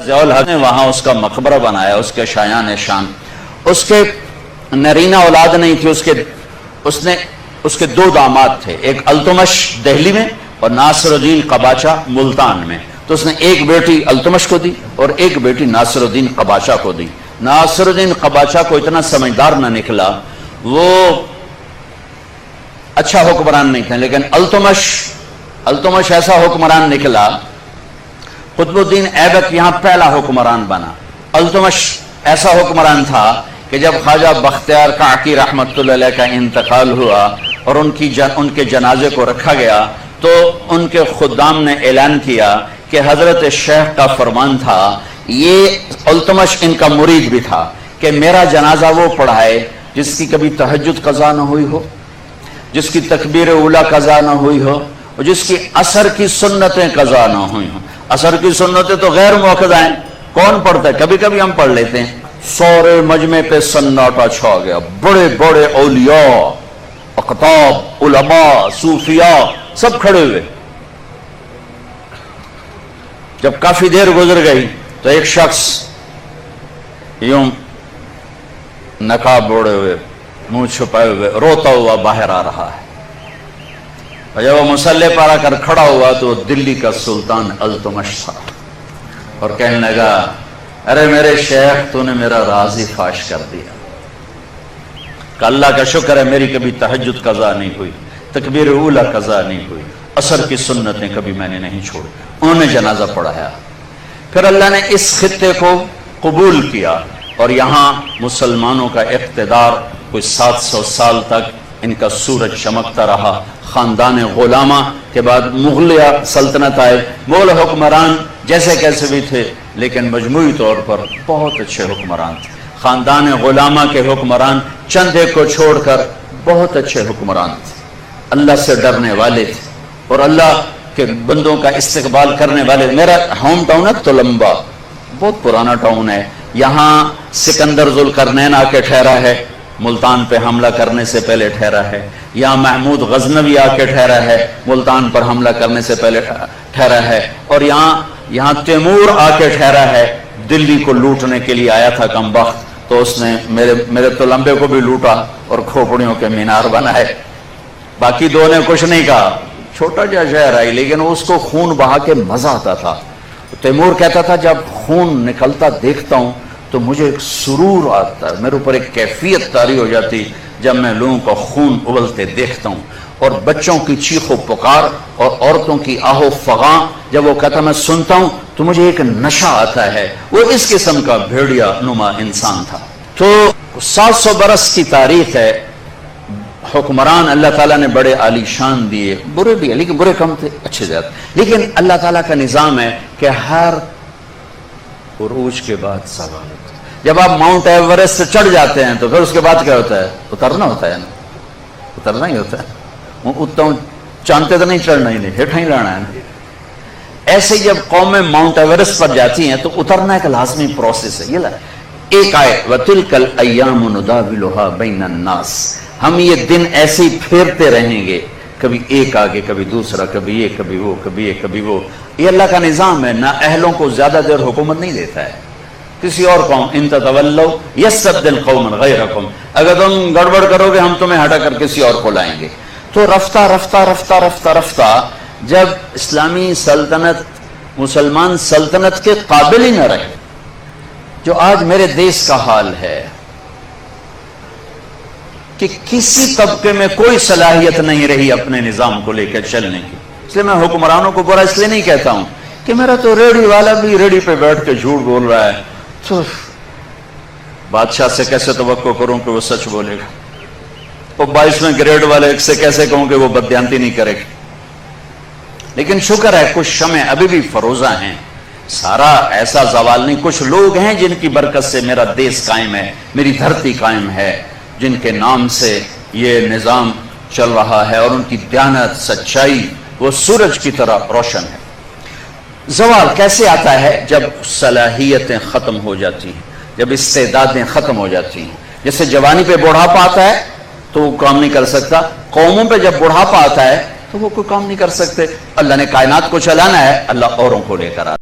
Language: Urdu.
ضیاء الحق نے وہاں اس کا مقبرہ بنایا، اس کے شایان شان. اس کے نرینہ اولاد نہیں تھی، اس کے دو داماد تھے، ایک التمش دہلی میں اور ناصر الدین قباچہ ملتان میں. تو اس نے ایک بیٹی التمش کو دی اور ایک بیٹی ناصر الدین قباچہ کو دی. ناصر الدین قباچہ کو اتنا سمجھدار نہ نکلا، وہ اچھا حکمران نہیں تھے، لیکن التمش ایسا حکمران نکلا. قطب الدین ایبک یہاں پہلا حکمران بنا. التمش ایسا حکمران تھا کہ جب خواجہ بختیار کاکی رحمت اللہ علیہ کا انتقال ہوا اور ان کے جنازے کو رکھا گیا تو ان کے خدام نے اعلان کیا کہ حضرت شیخ کا فرمان تھا، یہ التمش ان کا مرید بھی تھا، کہ میرا جنازہ وہ پڑھائے جس کی کبھی تہجد قضا نہ ہوئی ہو، جس کی تکبیر اولیٰ قضا نہ ہوئی ہو، اور جس کی عصر کی سنتیں قضا نہ ہوئی ہوں. عصر کی سنتیں تو غیر موقع ہیں، کون پڑھتا ہے؟ کبھی کبھی ہم پڑھ لیتے ہیں. سورے مجمع پہ سناٹا چھا گیا، بڑے بڑے اولیاء، اقطاب، علماء، صوفیاء سب کھڑے ہوئے. جب کافی دیر گزر گئی تو ایک شخص یوں نقاب اوڑے ہوئے، منہ چھپائے ہوئے، روتا ہوا باہر آ رہا ہے. اور جب وہ مصلی پر آ کر کھڑا ہوا تو دلی کا سلطان التمش تھا اور کہنے لگا، ارے میرے شیخ، تو نے میرا راز ہی فاش کر دیا. کہ اللہ کا شکر ہے میری کبھی تہجد قضا نہیں ہوئی، تکبیر اولیٰ قضا نہیں ہوئی، عصر کی سنتیں کبھی میں نے نہیں چھوڑی. انہوں نے جنازہ پڑھایا. پھر اللہ نے اس خطے کو قبول کیا اور یہاں مسلمانوں کا اقتدار کوئی 700 سال تک ان کا سورج چمکتا رہا. خاندان غلامہ کے بعد مغلیہ سلطنت آئے. مغل حکمران جیسے کیسے بھی تھے لیکن مجموعی طور پر بہت اچھے حکمران تھے. خاندان غلامہ کے حکمران چند ایک کو چھوڑ کر بہت اچھے حکمران تھے، اللہ سے ڈرنے والے تھے اور اللہ کے بندوں کا استقبال کرنے والے. میرا ہوم ٹاؤن ہے تلمبا، بہت پرانا ٹاؤن ہے. یہاں سکندر ذوالقرنین آ کے ٹھہرا ہے، ملتان پہ حملہ کرنے سے پہلے ٹھہرا ہے. یہاں محمود غزنوی آ کے ٹھہرا ہے، ملتان پر حملہ کرنے سے پہلے ٹھہرا ہے. اور یہاں تیمور آ کے ٹھہرا ہے، دلی کو لوٹنے کے لیے آیا تھا کم بخت، تو اس نے میرے تلمبے کو بھی لوٹا اور کھوپڑیوں کے مینار بنائے. باقی دو نے کچھ نہیں کہا، چھوٹا جا شہر آئی لیکن اس کو خون بہا کے مزہ آتا تھا. تیمور کہتا تھا جب خون نکلتا دیکھتا ہوں تو مجھے ایک سرور آتا ہے، میرے اوپر ایک کیفیت طاری ہو جاتی جب میں لوگوں کا خون ابلتے دیکھتا ہوں، اور بچوں کی چیخ و پکار اور عورتوں کی آہ و فغاں جب وہ کہتا میں سنتا ہوں تو مجھے ایک نشہ آتا ہے. وہ اس قسم کا بھیڑیا نما انسان تھا. تو 700 برس کی تاریخ ہے. حکمران اللہ تعالیٰ نے بڑے عالی شان دیے، برے بھی ہیں لیکن برے کم تھے، اچھے زیادہ. لیکن اللہ تعالیٰ کا نظام ہے کہ ہر عروج کے بعد زوال ہوتا ہے. جب آپ ماؤنٹ ایورسٹ سے چڑھ جاتے ہیں تو پھر اس کے بعد کیا ہوتا ہے؟ اترنا ہوتا ہے نا، اترنا ہی ہوتا ہے. اتنا چاندتے تو نہیں چڑھنا ہی نہیں، ہیٹھا ہی رہنا ہے نا. ایسے جب قومیں ماؤنٹ ایورسٹ پر جاتی ہیں تو اترنا ایک لازمی پروسیس ہے. یہ ایک آیت وَتِلْكَ الْأَيَّامُ نُدَاوِلُهَا بَيْنَ النَّاسِ، ہم یہ دن ایسے ہی پھیرتے رہیں گے، کبھی ایک آگے کبھی دوسرا، کبھی یہ کبھی وہ، کبھی یہ کبھی وہ. یہ اللہ کا نظام ہے. نہ اہلوں کو زیادہ دیر حکومت نہیں دیتا ہے کسی اور قوم. ان تتولوا یستبدل قوما غیرکم، اگر تم گڑبڑ کرو گے ہم تمہیں ہٹا کر کسی اور کو لائیں گے. تو رفتہ رفتہ رفتہ رفتہ رفتہ جب اسلامی سلطنت مسلمان سلطنت کے قابل ہی نہ رہے، جو آج میرے دیش کا حال ہے کہ کسی طبقے میں کوئی صلاحیت نہیں رہی اپنے نظام کو لے کر چلنے کی. اس لیے میں حکمرانوں کو برا اس لیے نہیں کہتا ہوں کہ میرا تو ریڑھی والا بھی ریڑھی پہ بیٹھ کے جھوٹ بول رہا ہے، تو بادشاہ سے کیسے توقع کروں کہ وہ سچ بولے گا؟ اور 22ویں گریڈ والے سے کیسے کہوں کہ وہ بددیانتی نہیں کرے گا؟ لیکن شکر ہے کچھ شمع ابھی بھی فروزہ ہیں. سارا ایسا زوال نہیں. کچھ لوگ ہیں جن کی برکت سے میرا دیش قائم ہے، میری دھرتی قائم ہے، جن کے نام سے یہ نظام چل رہا ہے، اور ان کی دیانت سچائی وہ سورج کی طرح روشن ہے. زوال کیسے آتا ہے؟ جب صلاحیتیں ختم ہو جاتی ہیں، جب استعدادیں ختم ہو جاتی ہیں. جیسے جوانی پہ بڑھاپا آتا ہے تو وہ کام نہیں کر سکتا. قوموں پہ جب بڑھاپا آتا ہے تو وہ کوئی کام نہیں کر سکتے. اللہ نے کائنات کو چلانا ہے, اللہ اوروں کو لے کر آتا ہے.